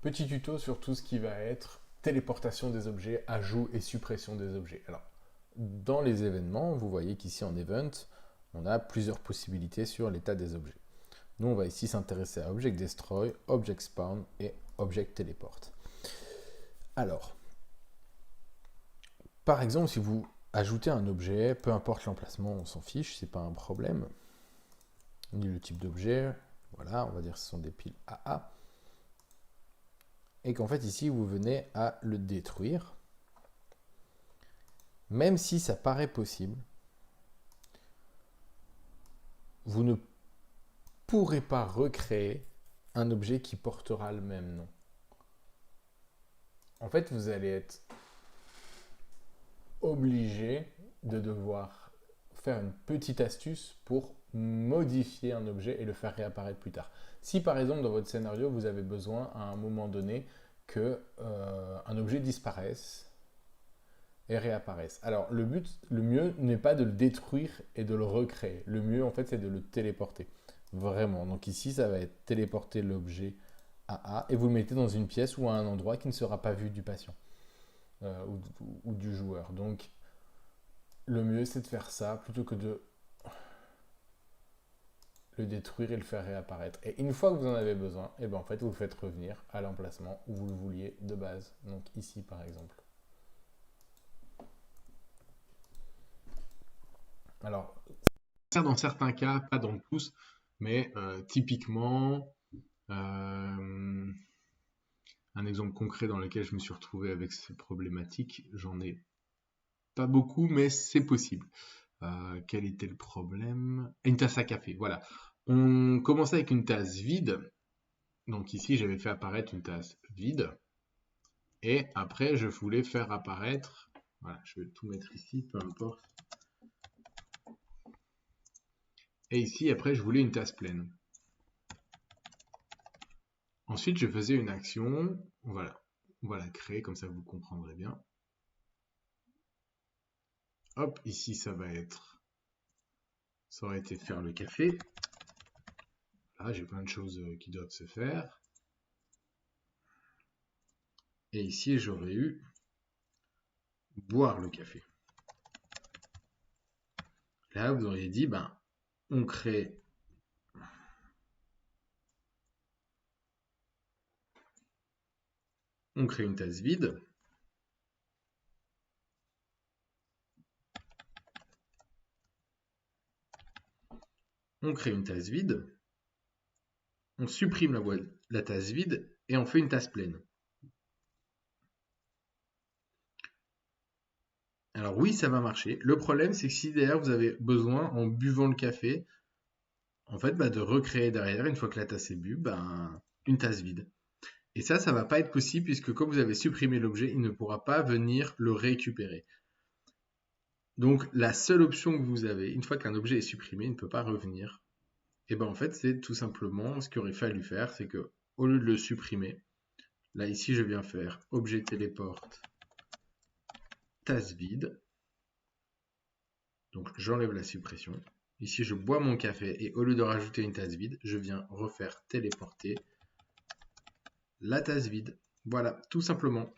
Petit tuto sur tout ce qui va être téléportation des objets, ajout et suppression des objets. Alors, dans les événements, vous voyez qu'ici en event, on a plusieurs possibilités sur l'état des objets. Nous, on va ici s'intéresser à Object Destroy, Object Spawn et Object Teleport. Alors, par exemple, si vous ajoutez un objet, peu importe l'emplacement, on s'en fiche, c'est pas un problème, ni le type d'objet, voilà, on va dire que ce sont des piles AA, et qu'en fait ici vous venez à le détruire, même si ça paraît possible, vous ne pourrez pas recréer un objet qui portera le même nom. En fait, vous allez être obligé de devoir faire une petite astuce pour modifier un objet et le faire réapparaître plus tard. Si par exemple dans votre scénario vous avez besoin à un moment donné que un objet disparaisse et réapparaisse. Alors le mieux n'est pas de le détruire et de le recréer. Le mieux en fait c'est de le téléporter. Vraiment. Donc ici ça va être téléporter l'objet à A et vous le mettez dans une pièce ou à un endroit qui ne sera pas vu du patient ou du joueur. Donc le mieux c'est de faire ça plutôt que de le détruire et le faire réapparaître. Et une fois que vous en avez besoin, et ben en fait vous le faites revenir à l'emplacement où vous le vouliez de base. Donc ici par exemple. Alors, dans certains cas, pas dans tous, mais typiquement, un exemple concret dans lequel je me suis retrouvé avec ces problématiques, j'en ai pas beaucoup, mais c'est possible. Quel était le problème? Une tasse à café, voilà. On commençait avec une tasse vide. Donc ici, j'avais fait apparaître une tasse vide. Et après, je voulais faire apparaître... Voilà, je vais tout mettre ici, peu importe. Et ici, après, je voulais une tasse pleine. Ensuite, je faisais une action. Voilà. On va la créer, comme ça vous comprendrez bien. Hop, ici, ça va être... Ça aurait été faire le café. Là, j'ai plein de choses qui doivent se faire. Et ici, j'aurais eu boire le café. Là, vous auriez dit, ben, on crée une tasse vide. On crée une tasse vide. On supprime la tasse vide et on fait une tasse pleine. Alors oui, ça va marcher. Le problème, c'est que si derrière vous avez besoin, en buvant le café, en fait, de recréer derrière, une fois que la tasse est bue, une tasse vide. Et ça va pas être possible puisque comme vous avez supprimé l'objet, il ne pourra pas venir le récupérer. Donc la seule option que vous avez, une fois qu'un objet est supprimé, il ne peut pas revenir. Et en fait, c'est tout simplement ce qu'il aurait fallu faire, c'est que au lieu de le supprimer, là ici je viens faire objet téléporte tasse vide. Donc j'enlève la suppression. Ici je bois mon café et au lieu de rajouter une tasse vide, je viens refaire téléporter la tasse vide. Voilà, tout simplement.